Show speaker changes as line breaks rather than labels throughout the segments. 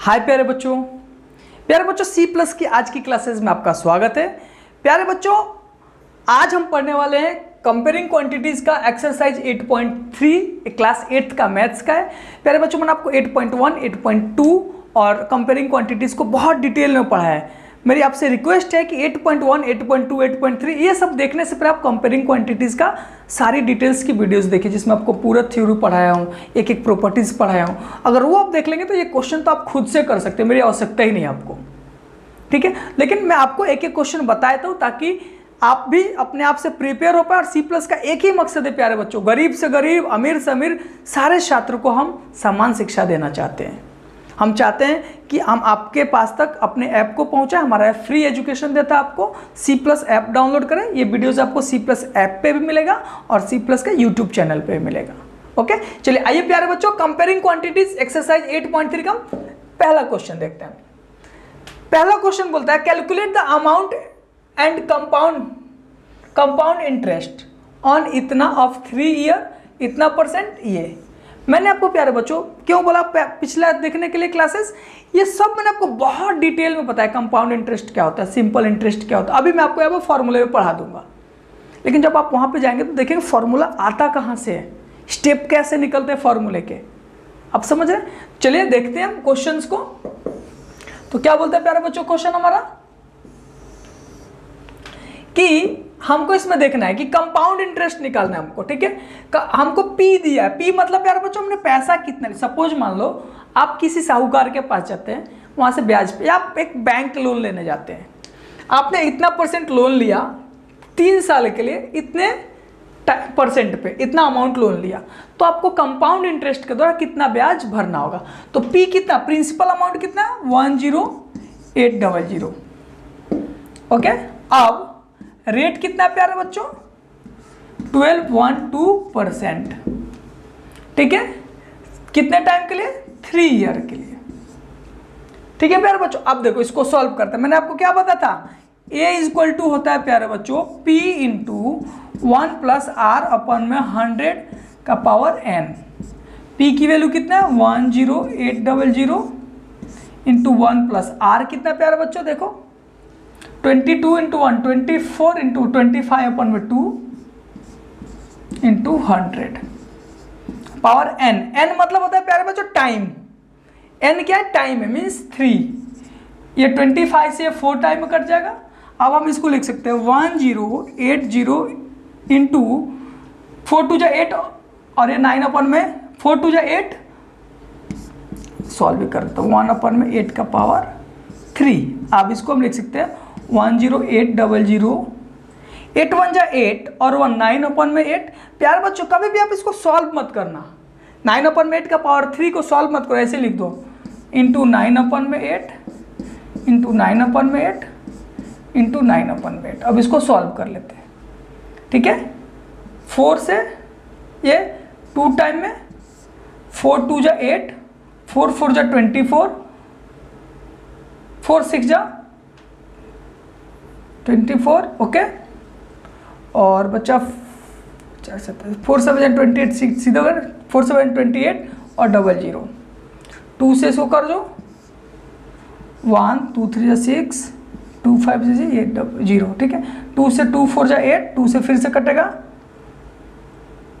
हाय प्यारे बच्चों C plus की आज की क्लासेस में आपका स्वागत है। प्यारे बच्चों, आज हम पढ़ने वाले हैं कंपेयरिंग क्वांटिटीज का एक्सरसाइज 8.3 क्लास 8th का मैथ्स का है। प्यारे बच्चों, मैंने आपको 8.1, 8.2 और कंपेयरिंग क्वांटिटीज को बहुत डिटेल में पढ़ा है। मेरी आपसे रिक्वेस्ट है कि 8.1, 8.2, 8.3 ये सब देखने से पहले आप कंपेयरिंग क्वांटिटीज का सारी डिटेल्स की वीडियोस देखिए, जिसमें आपको पूरा थ्योरी पढ़ाया हूँ, एक एक प्रॉपर्टीज पढ़ाया हूँ। अगर वो आप देख लेंगे तो ये क्वेश्चन तो आप खुद से कर सकते हैं, मेरी आवश्यकता ही नहीं है आपको, ठीक है। लेकिन मैं आपको एक एक क्वेश्चन बताता हूँ ताकि आप भी अपने आप से प्रिपेयर हो पाए। और सी प्लस का एक ही मकसद है प्यारे बच्चों, गरीब से गरीब, अमीर से अमीर सारे छात्रों को हम समान शिक्षा देना चाहते हैं। हम चाहते हैं कि हम आपके पास तक अपने ऐप को पहुंचाएं। हमारा ऐप फ्री एजुकेशन देता है आपको। सी प्लस ऐप डाउनलोड करें, ये वीडियोस आपको सी प्लस ऐप पे भी मिलेगा और सी प्लस का यूट्यूब चैनल पे भी मिलेगा। ओके, चलिए आइए प्यारे बच्चों, कंपेयरिंग क्वांटिटीज एक्सरसाइज 8.3 का पहला क्वेश्चन देखते हैं। पहला क्वेश्चन बोलता है calculate the amount and compound interest on इतना ऑफ 3 ईयर इतना % ये। मैंने आपको प्यारे बच्चों क्यों बोला पिछला देखने के लिए क्लासेस, ये सब मैंने आपको बहुत डिटेल में बताया। कंपाउंड इंटरेस्ट क्या होता है, सिंपल इंटरेस्ट क्या होता है, अभी मैं आपको यहाँ पर फॉर्मूले में पढ़ा दूंगा। लेकिन जब आप वहाँ पे जाएंगे तो देखेंगे फॉर्मूला आता कहाँ से है, स्टेप कैसे निकलते हैं फॉर्मूले के, आप समझ रहे हैं। चलिए देखते हैं हम क्वेश्चंस को। तो क्या बोलते हैं प्यारे बच्चों क्वेश्चन हमारा, कि हमको इसमें देखना है कि कंपाउंड इंटरेस्ट निकालना है हमको, ठीक है। हमको पी दिया है, पी मतलब प्यारे बच्चों हमने पैसा कितना, सपोज मान लो आप किसी साहूकार के पास जाते हैं, वहां से ब्याज पे आप एक बैंक लोन लेने जाते हैं, आपने इतना % लोन लिया 3 साल के लिए, इतने % पे इतना अमाउंट लोन लिया, तो आपको कंपाउंड इंटरेस्ट के द्वारा कितना ब्याज भरना होगा। तो पी कितना, प्रिंसिपल अमाउंट कितना, 10800। ओके, अब रेट कितना प्यारे बच्चों, 12.12%, ठीक है। कितने टाइम के लिए, 3 ईयर के लिए, ठीक है प्यारे बच्चों। अब देखो इसको सॉल्व करते हैं। मैंने आपको क्या बताया था, A इक्वल टू होता है प्यारे बच्चों P इंटू 1 + R/100 का पावर n। P की वैल्यू कितना है, 10800 इंटू 1 + R कितना प्यारे बच्चों, देखो 22 into 1 24 into 25/2 into 100 power n। n मतलब होता है प्यारे बच्चों टाइम, n क्या है, टाइम है, मीन्स 3। ये 25 से 4 टाइम में कट जाएगा। अब हम इसको लिख सकते हैं 1080 इंटू 4 2 जा 8 और ये 9 में 4 2 जा 8, सॉल्व भी करते हैं 1/8 का पावर 3। अब इसको हम लिख सकते हैं 10800, 8 1 जा 8 और 1 9/8। प्यार बच्चों कभी भी आप इसको सॉल्व मत करना, 9/8 का पावर 3 को सॉल्व मत करो, ऐसे लिख दो इंटू 9/8 इंटू 9/8 इंटू 9/8। अब इसको सॉल्व कर लेते हैं, ठीक है। 4 से ये 2 टाइम में 4 2 जा 8, 4 4 जा 24, 4 6 जा 24, ओके। और बच्चा 4 7 जा 28, सीधा 4 7 28 और 00। 2 से इसको कर दो 1 2 3 जा 6, 2 5 से 8 0, ठीक है। 2 से 2 4 जा 8, 2 से फिर से कटेगा,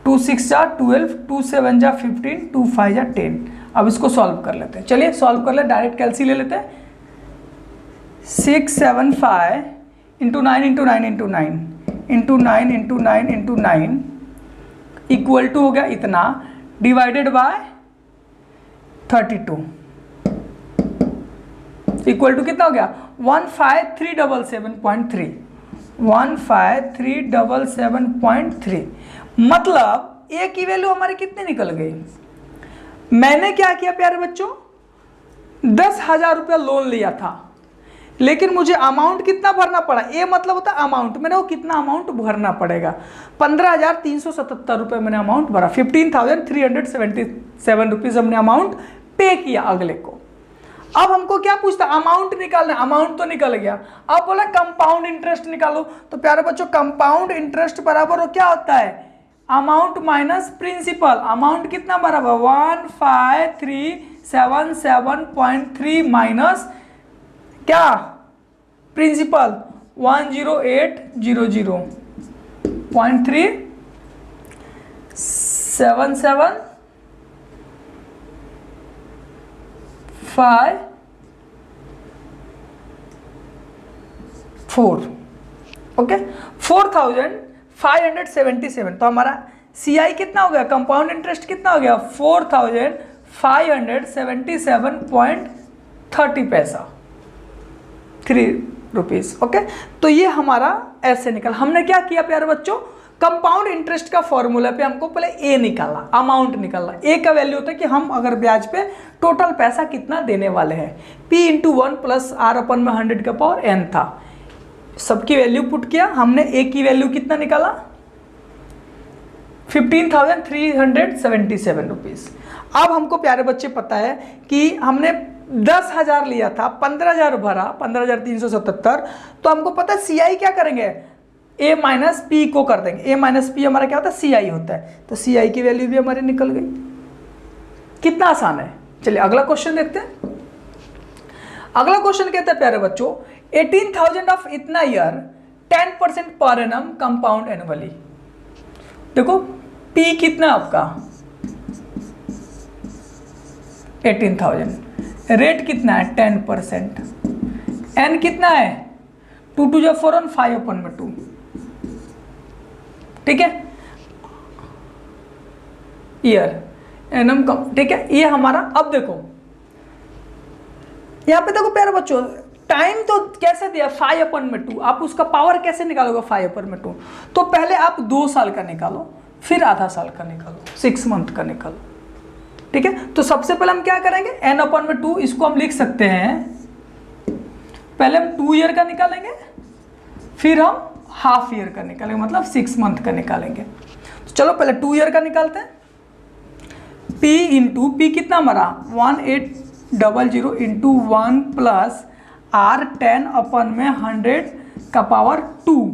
2 6 जा 12, 2 7 जा 15, 2 5 जा 10। अब इसको सॉल्व कर लेते हैं, चलिए सॉल्व कर ले, डायरेक्ट कैलसी ले लेते हैं। 675 into 9 into 9 into 9 into 9 into 9 into 9 equal to हो गया इतना, डिवाइडेड बाय 32 इक्वल टू कितना हो गया, 15377.3, 15377.3। मतलब ए की वैल्यू हमारी कितनी निकल गई। मैंने क्या किया प्यारे बच्चों, 10,000 रुपया लोन लिया था, लेकिन मुझे अमाउंट कितना भरना पड़ा, ए मतलब होता है अमाउंट, मैंने वो कितना अमाउंट भरना पड़ेगा, 15,377 रुपये मैंने अमाउंट भरा, 15,377 रुपीज़ हमने अमाउंट पे किया अगले को। अब हमको क्या पूछता, अमाउंट निकालना, अमाउंट तो निकल गया। अब बोला कंपाउंड इंटरेस्ट निकालो, तो प्यारे बच्चों कंपाउंड इंटरेस्ट बराबर क्या होता है, अमाउंट माइनस प्रिंसिपल, अमाउंट कितना बराबर 1537.3 माइनस क्या प्रिंसिपल 108.003.37754 ओके 4577। तो हमारा CI कितना हो गया, कंपाउंड इंटरेस्ट कितना हो गया 4577.30 पैसा 3 रुपीज। ओके तो ये हमारा ऐसे निकल। हमने क्या किया प्यारे बच्चों, कंपाउंड इंटरेस्ट का फॉर्मूला पे हमको पहले ए निकाला, अमाउंट निकालना। ए का वैल्यू होता है कि हम अगर ब्याज पे टोटल पैसा कितना देने वाले हैं, P into 1 plus R upon में 100 का पावर n था, सबकी वैल्यू पुट किया हमने। ए की वैल्यू कितना निकाला 15,377 रुपीज। अब हमको प्यारे बच्चे पता है कि हमने 10,000 लिया था, 15,000 भरा, 15,377। तो हमको पता है CI क्या करेंगे, A माइनस पी को कर देंगे। A माइनस पी हमारा क्या होता है CI होता है, तो CI की वैल्यू भी हमारी निकल गई। कितना आसान है। चलिए अगला क्वेश्चन देखते हैं। अगला क्वेश्चन कहता है प्यारे बच्चों 18,000 ऑफ इतना year 10% per annum compound annually. देखो P कितना आपका 18,000, रेट कितना है 10%, n कितना है 2 2 4 1 5/2, ठीक है ईयर एनम कम, ठीक है ये हमारा। अब देखो यहां पे देखो प्यारे बच्चों टाइम तो कैसे दिया 5/2, आप उसका पावर कैसे निकालोगे 5/2। तो पहले आप 2 साल का निकालो, फिर आधा साल का निकालो, 6 मंथ का निकालो, ठीक है। तो सबसे पहले हम क्या करेंगे n/2, इसको हम लिख सकते हैं, पहले हम 2 ईयर का निकालेंगे, फिर हम हाफ ईयर का निकालेंगे, मतलब 6 मंथ का निकालेंगे। तो चलो पहले 2 ईयर का निकालते हैं। P इंटू पी कितना हमारा 1800 इंटू 1 प्लस R 10/100 का पावर 2,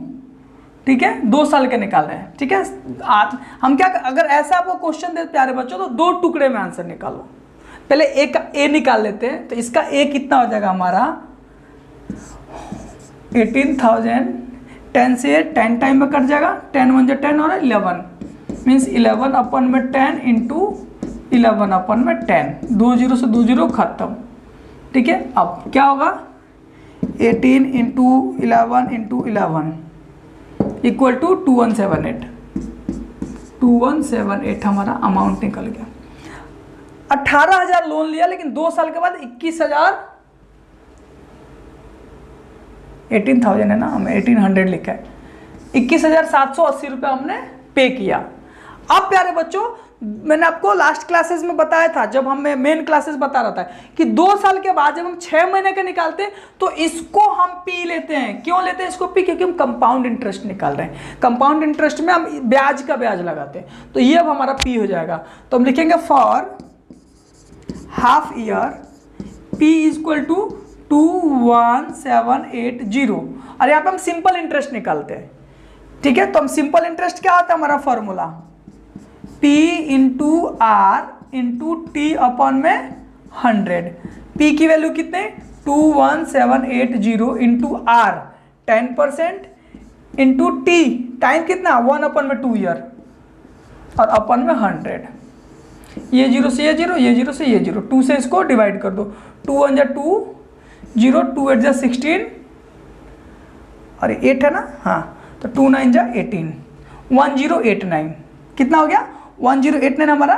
ठीक है 2 साल के निकाल रहे हैं, ठीक है। हम क्या, अगर ऐसा आपको क्वेश्चन दे प्यारे बच्चों तो 2 टुकड़े में आंसर निकालो। पहले ए का ए निकाल लेते हैं, तो इसका ए कितना हो जाएगा हमारा 18,000, 10 से 10 टाइम में कट जाएगा, 10 1 जा 10 और 11 मीन्स 11/10 इंटू 11/10, 2 0 से 2 0 खत्म, ठीक है। अब क्या होगा 18 इंटू 11 इंटू 11 इक्वल टू 2178 हमारा अमाउंट निकल गया। 18,000 लोन लिया, लेकिन 2 साल के बाद 21,000, 18,000 है ना, हमें 1800 लिखा है, 21,780 रुपये हमने पे किया। अब प्यारे बच्चों मैंने आपको लास्ट क्लासेस में बताया था, जब हमें मेन क्लासेस बता रहा था कि 2 साल के बाद जब हम 6 महीने का निकालते हैं तो इसको हम पी लेते हैं। क्यों लेते हैं इसको पी, क्योंकि हम कंपाउंड इंटरेस्ट निकाल रहे हैं। कंपाउंड इंटरेस्ट में हम ब्याज का ब्याज लगाते हैं, तो ये अब हमारा पी हो जाएगा। तो हम लिखेंगे for half year p equal to 21,780, और यहाँ पे हम सिंपल इंटरेस्ट निकालते हैं, ठीक है। तो हम सिंपल इंटरेस्ट क्या होता है हमारा formula P into r into t upon में 100। P की वैल्यू कितने 21,780 into r 10% into t time कितना 1/2 ईयर और अपन में 100। ये 0 से ये 0, ये 0 से ये 0, 2 से इसको डिवाइड कर दो, 2 1 जा 2 0, 2 8 जा 16 और 8 है ना, हाँ तो 2 9 जा 18, 1089 कितना हो गया 1089 हमारा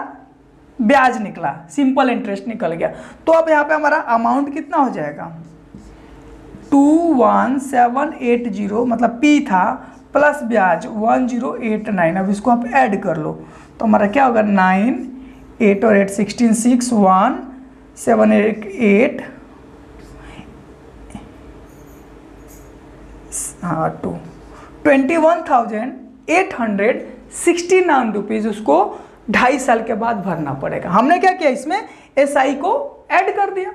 ब्याज निकला, सिंपल इंटरेस्ट निकल गया। तो अब यहाँ पे हमारा अमाउंट कितना हो जाएगा 21,780, मतलब P था प्लस ब्याज 1089। अब इसको आप ऐड कर लो तो हमारा क्या होगा 9 8 और 8 16 6 1 7 8 हाँ 2 21,869 रुपीज़ उसको 2.5 साल के बाद भरना पड़ेगा। हमने क्या किया इसमें SI को ऐड कर दिया।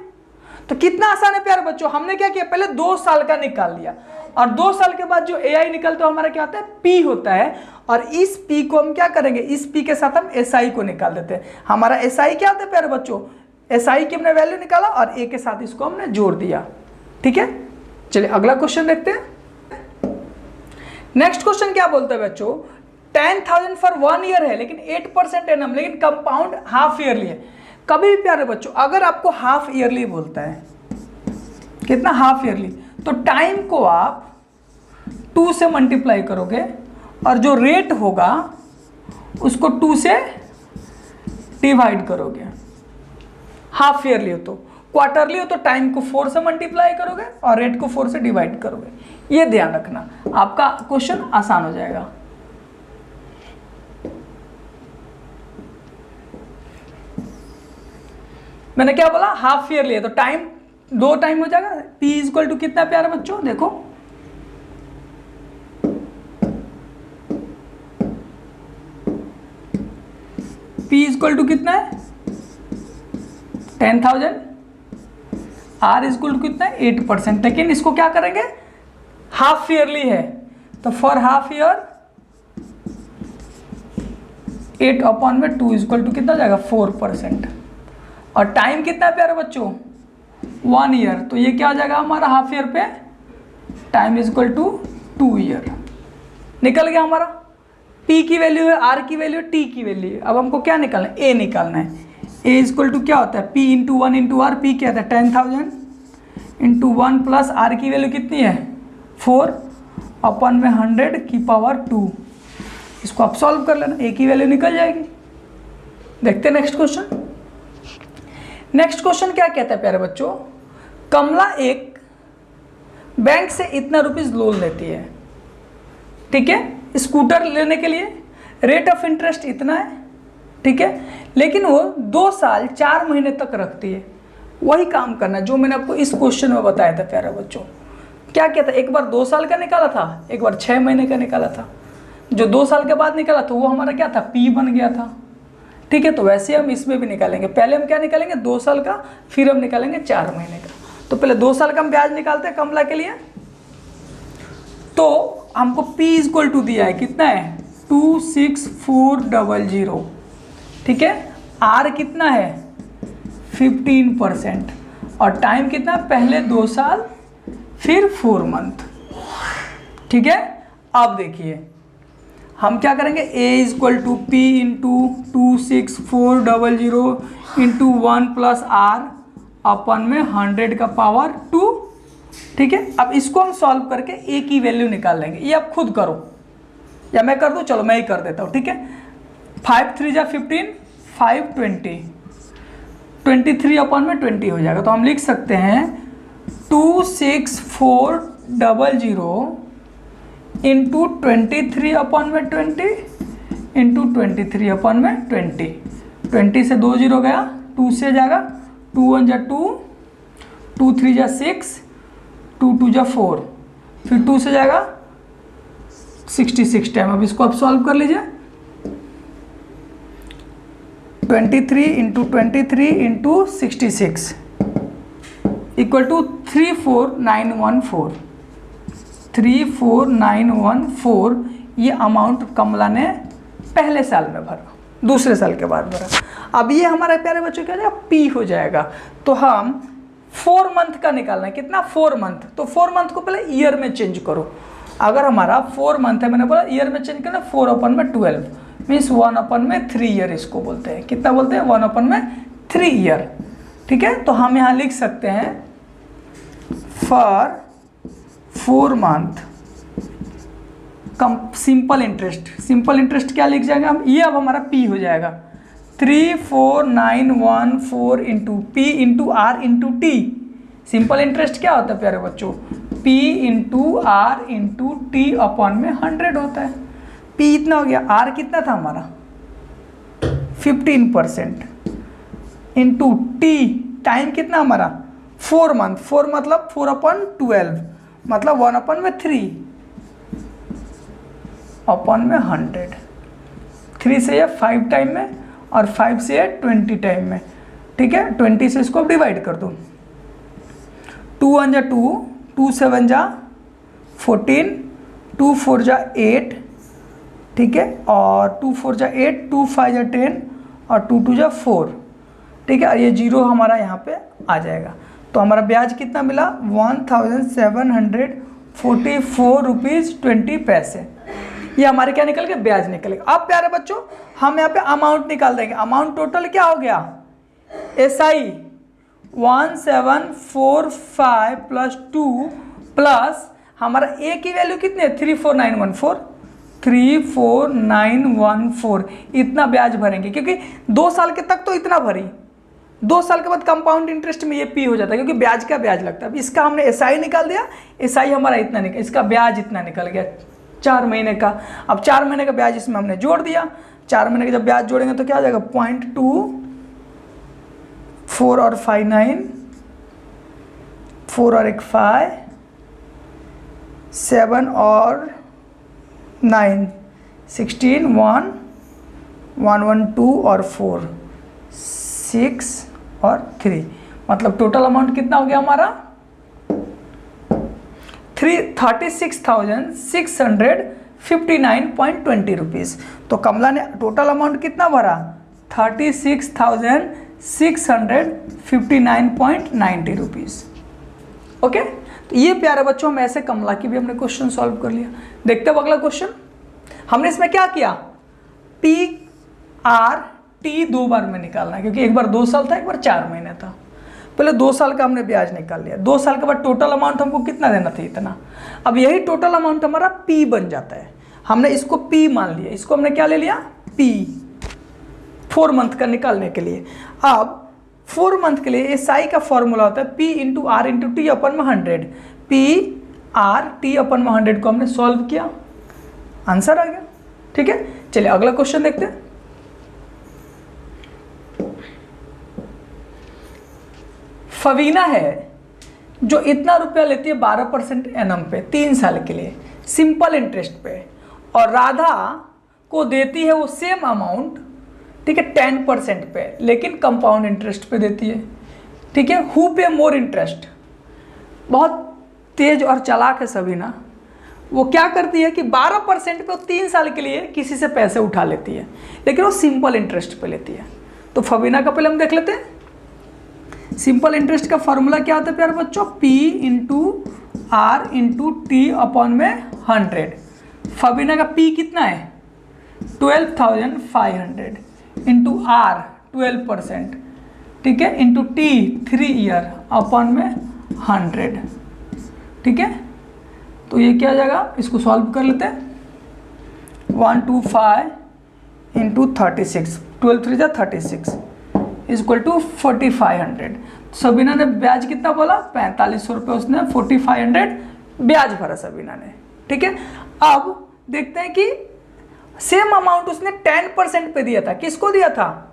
तो कितना आसान है प्यारे बच्चों, हमने क्या किया पहले 2 साल का निकाल लिया, और 2 साल के बाद जो AI निकलता है हमारा क्या होता है, P होता है। और इस P को हम क्या करेंगे, इस P के साथ हम SI को निकाल देते हैं। हमारा SI क्या होता है प्यारे बच्चों, SI की हमने वैल्यू निकाला और A के साथ इसको हमने जोड़ दिया। ठीक है, चलिए अगला क्वेश्चन देखते हैं। नेक्स्ट क्वेश्चन क्या बोलता है बच्चों, 10,000 फॉर 1 ईयर है लेकिन 8% एनम, लेकिन कंपाउंड हाफ ईयरली है। कभी भी प्यारे बच्चों अगर आपको हाफ ईयरली बोलता है, कितना हाफ ईयरली, तो टाइम को आप 2 से मल्टीप्लाई करोगे और जो रेट होगा उसको 2 से डिवाइड करोगे। हाफ ईयरली हो तो, क्वार्टरली हो तो टाइम को 4 से मल्टीप्लाई करोगे और रेट को 4 से डिवाइड करोगे। ये ध्यान रखना, आपका क्वेश्चन आसान हो जाएगा। मैंने क्या बोला, हाफ ईयरली है तो टाइम 2 टाइम हो जाएगा। P इक्वल टू कितना प्यारे बच्चों, देखो P इक्वल टू कितना है 10,000, R इक्वल टू कितना है 8%, लेकिन इसको क्या करेंगे, हाफ ईयरली है तो for half year 8/2 equal to कितना हो जाएगा 4%। और टाइम कितना है प्यारे बच्चों 1 ईयर, तो ये क्या हो जाएगा हमारा हाफ ईयर पे, टाइम इक्वल टू 2 ईयर। निकल गया हमारा, P की वैल्यू है, R की वैल्यू है, T की वैल्यू है। अब हमको क्या निकालना है, A निकालना है। A इक्वल टू क्या होता है, P into 1 into R, P क्या था 10,000 इंटू 1 प्लस R की वैल्यू कितनी है 4/100 की पावर 2। इसको आप सॉल्व कर लेना, A की वैल्यू निकल जाएगी। देखते हैं नेक्स्ट क्वेश्चन। नेक्स्ट क्वेश्चन क्या कहता है प्यारे बच्चों, कमला एक बैंक से इतना रुपीस लोन लेती है, ठीक है, स्कूटर लेने के लिए, रेट ऑफ इंटरेस्ट इतना है, ठीक है, लेकिन वो 2 साल 4 महीने तक रखती है। वही काम करना जो मैंने आपको इस क्वेश्चन में बताया था प्यारे बच्चों। क्या कहता है, एक बार 2 साल का निकाला था, एक बार 6 महीने का निकाला था। जो 2 साल के बाद निकाला था वो हमारा क्या था, P बन गया था। ठीक है, तो वैसे हम इसमें भी निकालेंगे। पहले हम क्या निकालेंगे 2 साल का, फिर हम निकालेंगे 4 महीने का। तो पहले 2 साल का हम ब्याज निकालते हैं कमला के लिए। तो हमको P इक्वल टू दिया है, कितना है 26400, ठीक है। R कितना है 15% और टाइम कितना, पहले 2 साल फिर 4 मंथ, ठीक है। अब देखिए हम क्या करेंगे, A equal to P into 26400 into 1 plus R upon में 100 का पावर 2, ठीक है। अब इसको हम सॉल्व करके A की वैल्यू निकाल लेंगे। ये आप खुद करो या मैं कर दूं, चलो मैं ही कर देता हूँ, ठीक है। 5 3 जा 15, 5 20, 23 अपन में 20 हो जाएगा। तो हम लिख सकते हैं 26400 इंटू 23/20 इंटू 23/20। 20 से 2 0 गया, 2 से जाएगा, 2 1 जा 2, 2 3 जा 6, 2 2 जा 4, फिर 2 से जाएगा 66 टाइम। अब इसको आप सॉल्व कर लीजिए, 23 इंटू 23 इंटू 66 इक्वल टू 34914। 34914 ये अमाउंट कमला ने पहले साल में भरा, दूसरे साल के बाद भरा। अब ये हमारे प्यारे बच्चों क्या हो जाएगा, P हो जाएगा। तो हम 4 मंथ का निकालना है, कितना 4 मंथ। तो 4 मंथ को पहले ईयर में चेंज करो। अगर हमारा 4 मंथ है, मैंने बोला ईयर में चेंज करना, 4/12 मीन्स 1/3 ईयर इसको बोलते हैं। कितना बोलते हैं, 1/3 ईयर, ठीक है। तो हम यहाँ लिख सकते हैं for 4 month come simple interest. Simple interest क्या लिख जाएंगे हम, ये अब हमारा P हो जाएगा 34914 into P into R into T। Simple interest क्या होता है प्यारे बच्चों, P into R into T upon में 100 होता है। P इतना हो गया, R कितना था हमारा 15% इंटू T, टाइम कितना हमारा 4 मंथ, 4 मतलब 4/12 मतलब 1/3 अपॉन में 100। 3 से ये 5 टाइम में और 5 से 20 टाइम में, ठीक है। 20 से इसको डिवाइड कर दो, 2 1 जा 2, 2 7 जा 14, 2 4 जा 8, ठीक है, और 2 4 जा 8, 2 5 जा 10 और 2 2 जा 4, ठीक है, और ये 0 हमारा यहाँ पे आ जाएगा। तो हमारा ब्याज कितना मिला 1744 रुपीज़ 20 पैसे। ये हमारे क्या निकल गया, ब्याज निकल गया। अब प्यारे बच्चों हम यहाँ पे अमाउंट निकाल देंगे। अमाउंट टोटल क्या हो गया, SI 1745 प्लस 2 प्लस हमारा ए की वैल्यू कितनी है 34914 इतना ब्याज भरेंगे, क्योंकि 2 साल के तक तो इतना भरी, 2 साल के बाद कंपाउंड इंटरेस्ट में ये पी हो जाता है, क्योंकि ब्याज का ब्याज लगता है। अब इसका हमने एसआई निकाल दिया, एसआई हमारा इतना निकल, इसका ब्याज इतना निकल गया 4 महीने का। अब 4 महीने का ब्याज इसमें हमने जोड़ दिया, 4 महीने का जब ब्याज जोड़ेंगे तो क्या आ जाएगा 0.24 और 5 9, 4 और 1 5, 7 और 9 16, 1 1 1 2 और 4 6 और 3, मतलब टोटल अमाउंट कितना हो गया हमारा 36,659.20 रुपीज़। तो कमला ने टोटल अमाउंट कितना भरा 36,659.90 रुपीज़। ओके, तो ये प्यारे बच्चों हम ऐसे कमला की भी हमने क्वेश्चन सॉल्व कर लिया। देखते हो अगला क्वेश्चन, हमने इसमें क्या किया PRT 2 बार में निकालना है, क्योंकि एक बार 2 साल था, एक बार 4 महीने था। पहले 2 साल का हमने ब्याज निकाल लिया, 2 साल के बाद टोटल अमाउंट हमको कितना देना था इतना। अब यही टोटल अमाउंट हमारा P बन जाता है, हमने इसको P मान लिया, इसको हमने क्या ले लिया P 4 मंथ का निकालने के लिए। अब 4 मंथ के लिए SI का फॉर्मूला होता है P into R into T अपन में 100, PRT अपन में 100 को हमने सॉल्व किया, आंसर आ गया। ठीक है, चलिए अगला क्वेश्चन देखते हैं। फवीना है जो इतना रुपया लेती है 12% एनम पे 3 साल के लिए सिंपल इंटरेस्ट पे, और राधा को देती है वो सेम अमाउंट, ठीक है, 10% पे, लेकिन कंपाउंड इंटरेस्ट पे देती है। ठीक है, हु पे मोर इंटरेस्ट। बहुत तेज और चालाक है सवीना, वो क्या करती है कि 12% पे 3 साल के लिए किसी से पैसे उठा लेती है, लेकिन वो सिंपल इंटरेस्ट पे लेती है। तो फवीना का पहले हम देख लेते हैं। सिंपल इंटरेस्ट का फॉर्मूला क्या होता है प्यारे बच्चों, P into R into T upon में 100। फवीना का P कितना है 12,500 इंटू R 12%, ठीक है, इंटू T 3 ईयर अपॉन में 100। ठीक है, तो ये क्या आ जाएगा, इसको सॉल्व कर लेते हैं। 125 इंटू 36, 12 3 जा 36 इक्वल टू 4500। सबीना ने ब्याज कितना बोला 4500 रुपये, उसने 4500 ब्याज भरा सबीना ने। ठीक है, अब देखते हैं कि सेम अमाउंट उसने 10% पे दिया था, किसको दिया था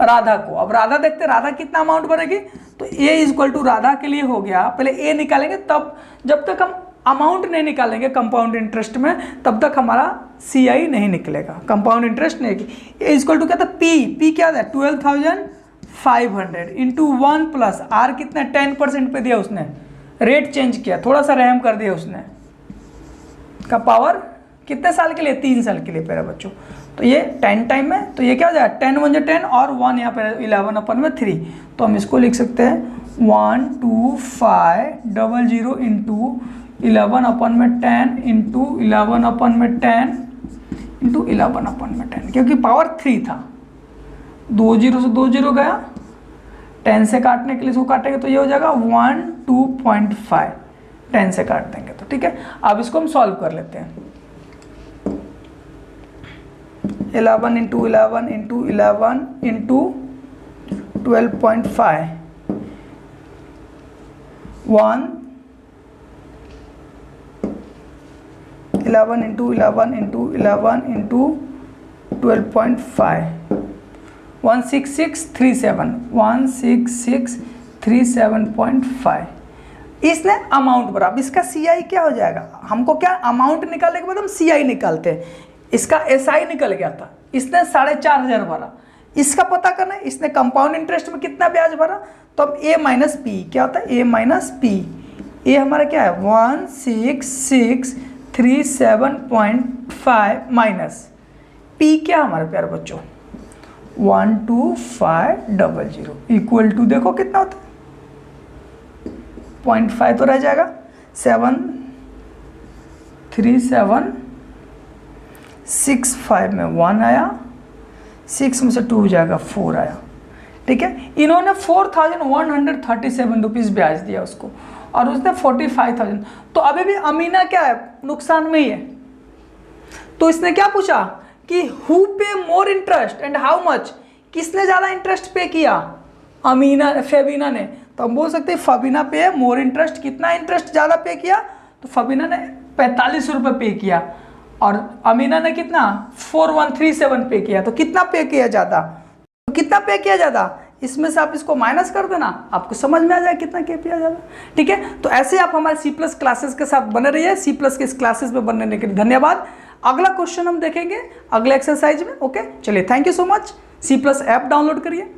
राधा को। अब राधा देखते हैं राधा कितना अमाउंट भरेगी, तो A इक्वल टू राधा के लिए हो गया, पहले A निकालेंगे, तब जब तक हम अमाउंट नहीं निकालेंगे कंपाउंड इंटरेस्ट में तब तक हमारा CI नहीं निकलेगा, कंपाउंड इंटरेस्ट नहीं। A इक्वल टू क्या था P क्या था 12,500 इंटू 1 प्लस R कितना 10% पे दिया उसने, रेट चेंज किया, थोड़ा सा रहम कर दिया उसने, का पावर कितने साल के लिए 3 साल के लिए प्यारे बच्चों। तो ये 10 टाइम में, तो ये क्या हो जाएगा 10 1 10 और 1 यहाँ पे 11 अपन में 3, तो हम इसको लिख सकते हैं 12500 इंटू 11 अपन में 10 इंटू 11 अपन में 10 इंटू 11 अपन में 10, क्योंकि पावर 3 था, 2 0 से 2 0 गया, 10 से काटने के लिए इसको काटेंगे तो ये हो जाएगा 12.5, 10 से काट देंगे तो। ठीक है, अब इसको हम सॉल्व कर लेते हैं। 11 into 11 into 11 into 12.5 11 into 11 into 11 into 12.5 16637 इसने अमाउंट भरा। अब इसका CI क्या हो जाएगा, हमको क्या अमाउंट निकालने के बाद हम CI निकालते हैं, इसका SI निकल गया था, इसने 4500 भरा, इसका पता करना है इसने कंपाउंड इंटरेस्ट में कितना ब्याज भरा, तो अब A माइनस P क्या होता है, A माइनस P ये हमारा क्या है 16637.5 माइनस पी क्या हमारे प्यारे बच्चों 12500 इक्वल टू देखो कितना होता है 0.5 तो रह जाएगा 73765 में 1 आया, 6 में से 2 हो जाएगा 4 आया। ठीक है, इन्होंने 4137 रुपीज़ ब्याज दिया उसको और उसने 45,000, तो अभी भी अमीना क्या है नुकसान में ही है। तो इसने क्या पूछा कि हु पे more interest and how much, किसने ज़्यादा इंटरेस्ट पे किया, फेबिना ने। तो हम बोल सकते हैं फबीना पे मोर इंटरेस्ट, कितना इंटरेस्ट ज़्यादा पे किया, तो फबीना ने 45 रुपये पे किया और अमीना ने कितना 4137 पे किया। तो कितना पे किया ज़्यादा, तो कितना पे किया ज़्यादा, इसमें से आप इसको माइनस कर देना, आपको समझ में आ जाए कितना पे किया ज़्यादा। ठीक है, तो ऐसे आप हमारे सी प्लस क्लासेस के साथ बने रहिए। सी प्लस के इस क्लासेस में बनने के लिए धन्यवाद। अगला क्वेश्चन हम देखेंगे अगले एक्सरसाइज में। ओके, चलिए, thank you so much. C plus app download करिए।